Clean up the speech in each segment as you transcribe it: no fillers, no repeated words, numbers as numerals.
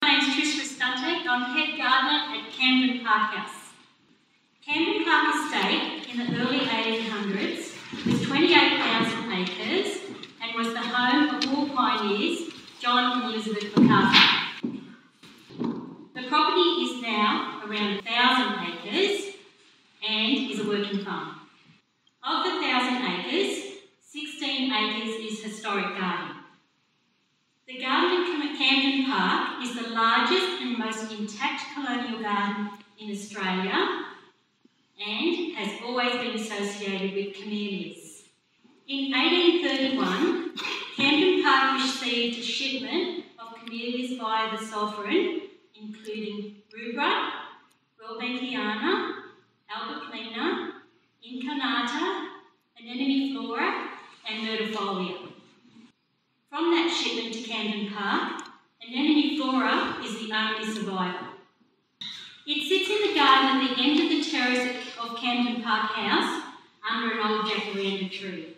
My name is Trish Restante. I'm head gardener at Camden Park House. Camden Park Estate in the early 1800s was 28,000 acres and was the home of war pioneers John and Elizabeth Macarthur. The property is now around 1,000 acres and is a working farm. Of the 1,000 acres, 16 acres is historic garden. The garden at Camden Park is the largest and most intact colonial garden in Australia and has always been associated with camellias. In 1831, Camden Park received a shipment of camellias via the sovereign, including rubra, Robbankiana, albertina, incarnata, anemone flora and myrtifolia. From that shipment to Camden Park, anemone flora is the only survivor. It sits in the garden at the end of the terrace of Camden Park House under an old jacaranda tree.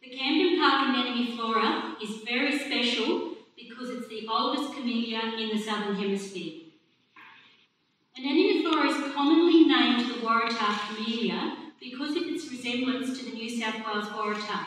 The Camden Park anemone flora is very special because it's the oldest camellia in the Southern Hemisphere. Anemone flora is commonly named the Waratah camellia because of its resemblance to the New South Wales Waratah.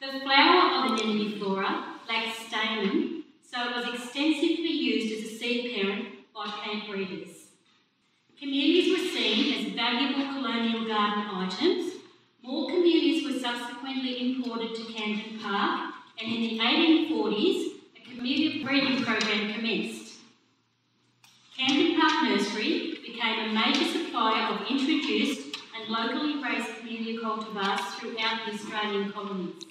The flower of anemone flora lacks stamen, so it was extensively used as a seed parent by plant breeders. Camellias were seen as valuable colonial garden items. More camellias were subsequently imported to Camden Park, and in the 1840s, a camellia breeding program commenced. Camden Park Nursery became a major supplier of introduced and locally raised camellia cultivars throughout the Australian colonies.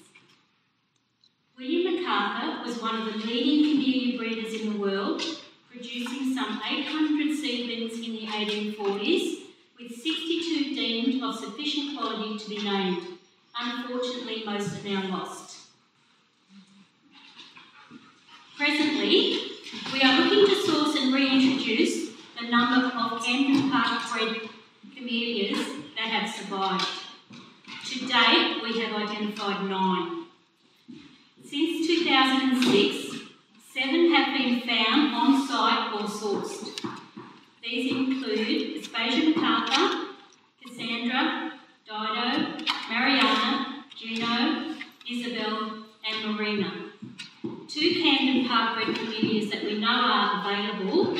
William Macarthur was one of the leading camellia breeders in the world, producing some 800 seedlings in the 1840s, with 62 deemed of sufficient quality to be named. Unfortunately, most are now lost. Presently, we are looking to source and reintroduce the number of Camden Park bred camellias that have survived. To date, we have identified 9. Since 2006, 7 have been found on site or sourced. These include Aspasia macarthur, Cassandra, Dido, Mariana, Juno, Isabel and Marina. 2 Camden Park bred camellias that we know are available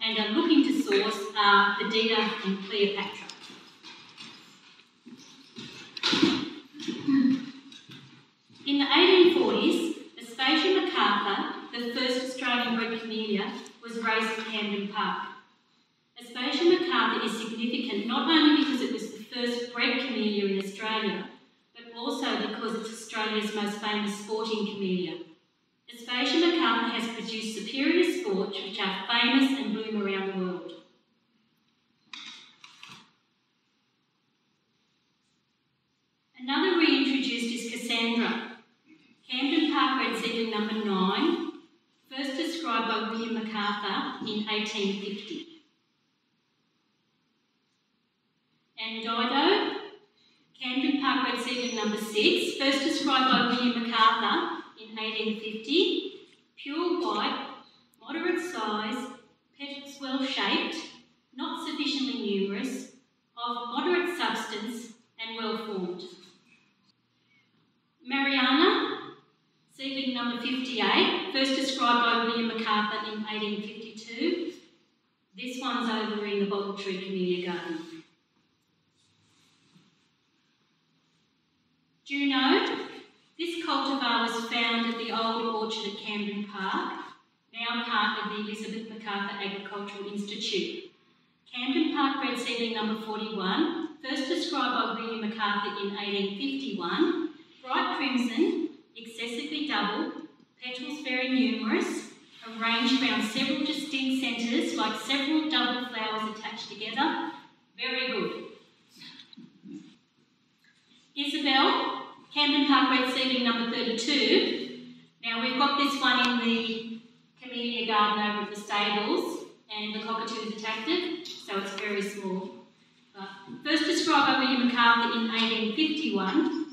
and are looking to source are Perdita and Cleopatra. In the 1840s, Aspasia macarthur, the first Australian bred camellia, was raised at Camden Park. Aspasia macarthur is significant not only because it was the first bred camellia in Australia, but also because it's Australia's most famous sporting camellia. Aspasia macarthur has produced superior sports which are famous and bloom around the world. Another reintroduced is Cassandra. Camden Park bred seedling number 9, first described by William Macarthur in 1850. And Dido, Camden Park bred seedling number 6, first described by William Macarthur in 1850, pure white, moderate size, petals well shaped, not sufficiently numerous, of moderate substance and well formed. Mariana, seedling number 58, first described by William Macarthur in 1852. This one's over in the Bottle Tree Camellia Garden. Juno, this cultivar was found at the old orchard at Camden Park, now part of the Elizabeth Macarthur Agricultural Institute. Camden Park bred seedling number 41, first described by William Macarthur in 1851, bright crimson, excessively double, petals very numerous, arranged around several distinct centres like several double flowers attached together. Very good. Isabel, Camden Park bred seedling number 32. Now we've got this one in the camellia garden over at the stables and the cockatoos attacked it, so it's very small. But first described by William Macarthur in 1851,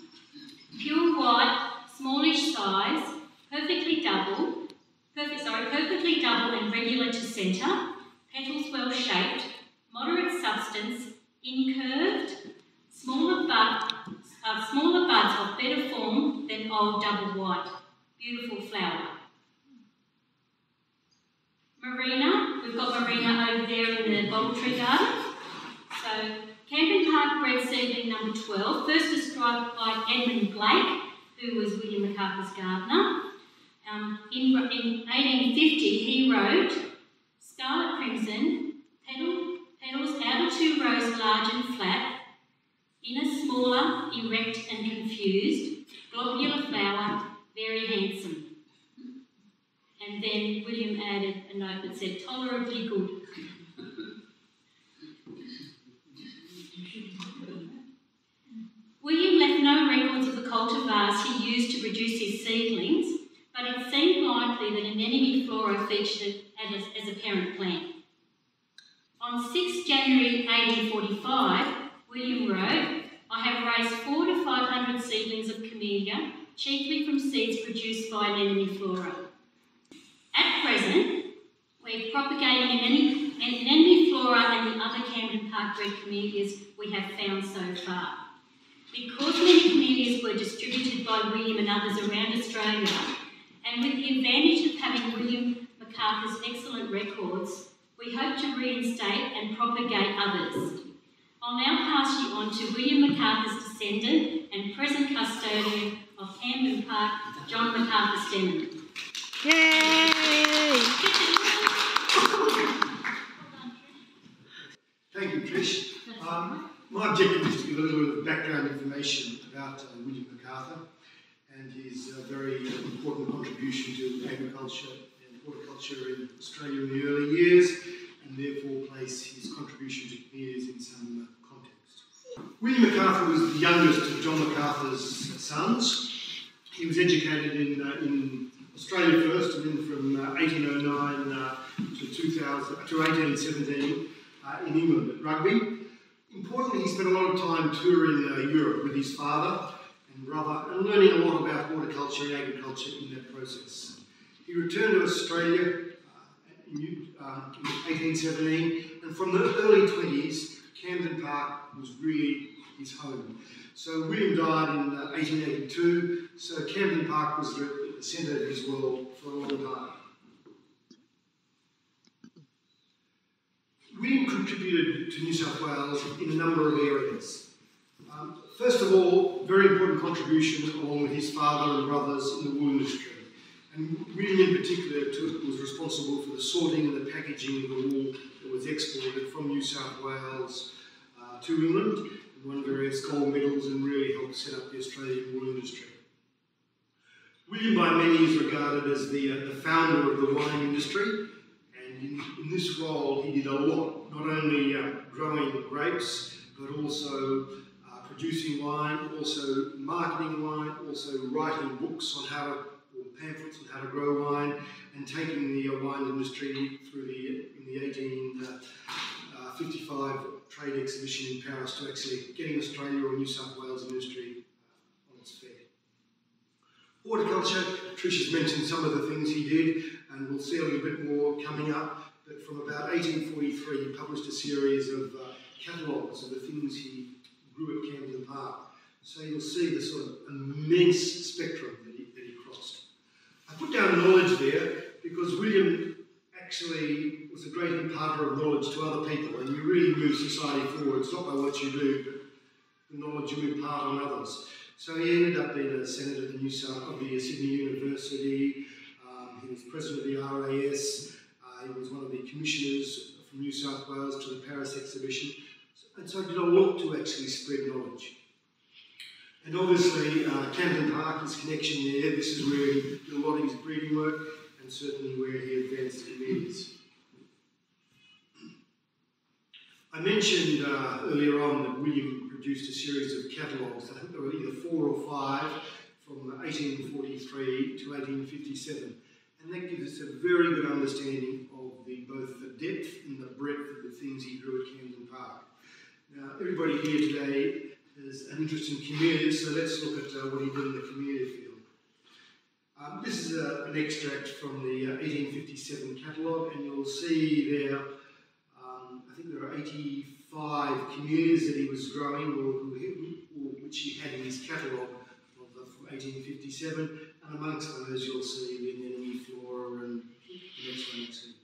pure white, smallish size, perfectly double and regular centre, petals well shaped, moderate substance, incurved, smaller buds of better form than old double white. Beautiful flower. Marina, we've got Marina over there in the bottle tree garden. So, Camden Park bred seedling number 12, first described by Edmund Blake, who was William Macarthur's gardener. In 1850, he wrote, scarlet crimson, petals outer 2 rows large and flat, inner smaller, erect and confused, globular flower, very handsome. And then William added a note that said, tolerably good. William left no records of the cultivars he used to produce his seedlings, but it seemed likely that anemone flora featured as a parent plant. On 6 January 1845, William wrote, I have raised 400 to 500 seedlings of Camellia, chiefly from seeds produced by anemone flora. At present, we're propagating anemone flora and the other Camden Park bred Camellias we have found so far. Because many Camellias were distributed by William and others around Australia, and with the advantage of having William Macarthur's excellent records, we hope to reinstate and propagate others. I'll now pass you on to William Macarthur's descendant and present custodian of Camden Park, John Macarthur-Stanham. Yay! Thank you, Trish. My objective is to give a little bit of background information about William Macarthur and his very important contribution to agriculture and horticulture in Australia in the early years, and therefore place his contribution to Camellias in some context. William Macarthur was the youngest of John Macarthur's sons. He was educated in Australia first, and then from 1809 to 1817 in England at Rugby. Importantly, he spent a lot of time touring Europe with his father and brother and learning a lot about horticulture and agriculture in that process. He returned to Australia in 1817, and from the early 20s, Camden Park was really his home. So William died in 1882, so Camden Park was the centre of his world for a long time. William contributed to New South Wales in a number of areas. First of all, very important contribution along with his father and brothers in the wool industry. And William in particular was responsible for the sorting and the packaging of the wool that was exported from New South Wales to England, and won various gold medals and really helped set up the Australian wool industry. William by many is regarded as the founder of the wine industry, and in this role he did a lot, not only growing grapes, but also producing wine, also marketing wine, also writing books on how to, or pamphlets on how to grow wine, and taking the wine industry through in the 1855 trade exhibition in Paris to actually getting Australia or New South Wales industry on its feet. Horticulture, Trish has mentioned some of the things he did, and we'll see a little bit more coming up, but from about 1843 he published a series of catalogues of the things he grew at Camden Park. So you'll see the sort of immense spectrum that he crossed. I put down knowledge there because William actually was a great imparter of knowledge to other people, and you really move society forward. It's not by what you do, but the knowledge you impart on others. So he ended up being a senator of the Sydney University. He was president of the RAS. He was one of the commissioners from New South Wales to the Paris exhibition. And so he did a lot to actually spread knowledge. And obviously, Camden Park, his connection there, this is where he did a lot of his breeding work, and certainly where he advanced Camellias. I mentioned earlier on that William produced a series of catalogues. I think there were either 4 or 5 from 1843 to 1857. And that gives us a very good understanding of both the depth and the breadth of the things he grew at Camden Park. Now, everybody here today has an interest in camellias, so let's look at what he did in the camellia field. This is an extract from the 1857 catalogue, and you'll see there, I think there are 85 camellias that he was growing, or which he had in his catalogue from 1857, and amongst those you'll see the anemone flora, and the next one actually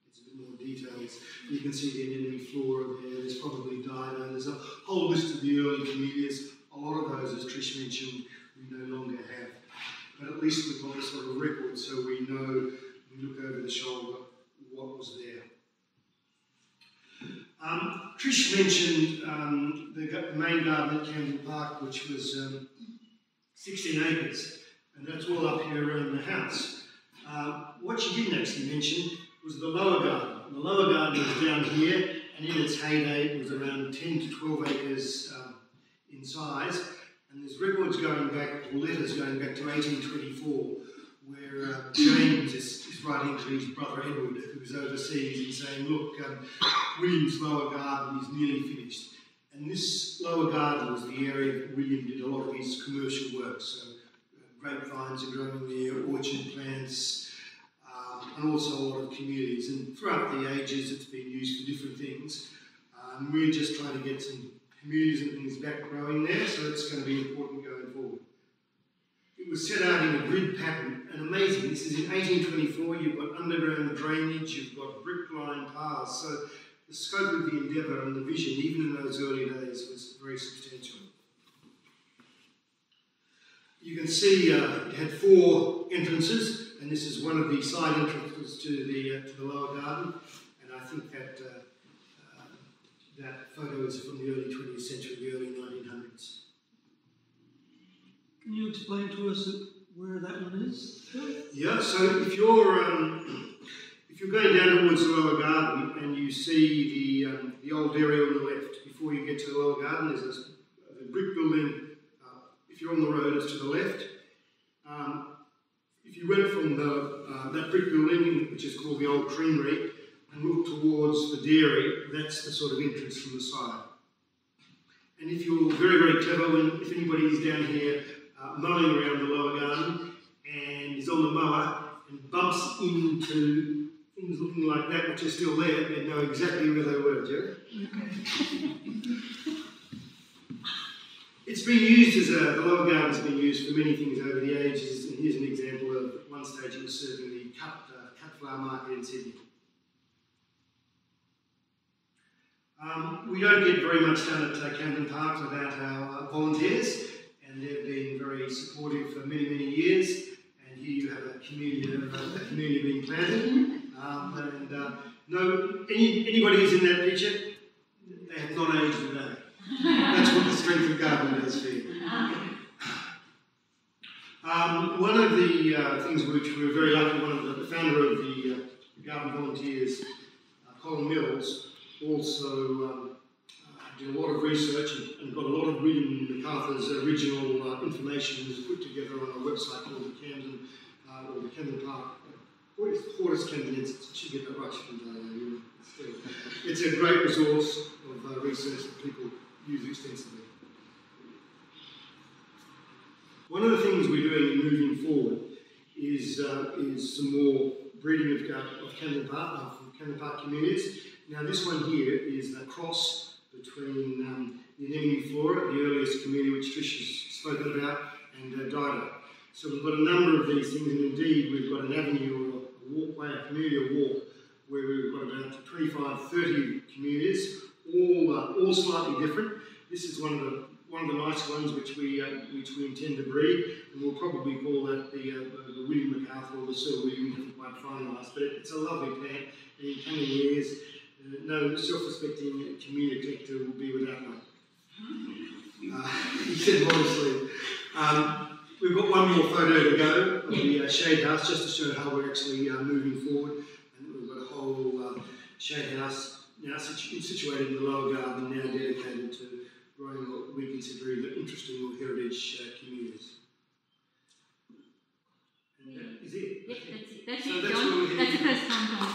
gets a bit more details. You can see the anemone flora there, there's probably Dido, there's a whole list of the early camellias. A lot of those, as Trish mentioned, we no longer have. But at least we've got a sort of record, so we know, we look over the shoulder, what was there. Trish mentioned the main garden at Camden Park, which was 16 acres, and that's all up here around the house. What she didn't actually mention was the lower garden. The lower garden was down here, and in its heyday it was around 10 to 12 acres in size. And there's records going back, or letters going back to 1824, where James is writing to his brother Edward, who was overseas, and saying, look, William's lower garden is nearly finished. And this lower garden was the area that William did a lot of his commercial work. So grapevines are growing there, orchard plants, and also a lot of camellias. And throughout the ages, it's been used for different things. We're just trying to get some camellias and things back growing there, so it's going to be important going forward. It was set out in a grid pattern, and amazing, this is in 1824, you've got underground drainage, you've got brick-lined paths, so the scope of the endeavour and the vision, even in those early days, was very substantial. You can see it had 4 entrances, and this is one of the side entrances to the lower garden, and I think that that photo is from the early 20th century, the early 1900s. Can you explain to us where that one is? Yeah, so if you're going down towards the lower garden and you see the old area on the left, before you get to the lower garden, there's a brick building. If you're on the road, it's to the left. If you went from that brick building, which is called the Old Creamery, and look towards the dairy, that's the sort of entrance from the side. And if you're very, very clever, if anybody is down here mowing around the lower garden and is on the mower and bumps into things looking like that, which are still there, they know exactly where they were, Jerry. Okay. It's been used the lower garden's been used for many things over the ages, and here's an example of, at one stage it was serving the cut flower market in Sydney. We don't get very much done at Camden Park without our volunteers, and they've been very supportive for many, many years. And here you have a camellia being planted. Anybody who's in that picture, they have not aged a day. That's what the strength of gardening does for you. One of the things which we were very lucky, the founder of the Garden Volunteers, Colin Mills, also did a lot of research and got a lot of William Macarthur's original information was put together on a website called the Camden Park. Hortus Camdenensis, should get that right, shouldn't I? It's a great resource of research that people use extensively. One of the things we're doing moving forward is some more breeding of Camden Park, from Camden Park camellias. Now this one here is a cross between the anemone flora, the earliest camellia which Trish has spoken about, and Dido. So we've got a number of these things, and indeed we've got an avenue or a walkway, a camellia walk, where we've got about 25, 30 camellias, all slightly different. This is one of the nice ones which we intend to breed, and we'll probably call that the William Macarthur or the Sir William, haven't quite finalised, but it's a lovely plant, and in coming years, no self-respecting camellia collector will be without one. He said modestly. We've got one more photo to go of the shade house, just to show how we're actually moving forward. And we've got a whole shade house now situated in the lower garden, now dedicated to growing what we consider either interesting or heritage camellias. And that is it. Yep, that's it. That's it, John. That's the first time, John.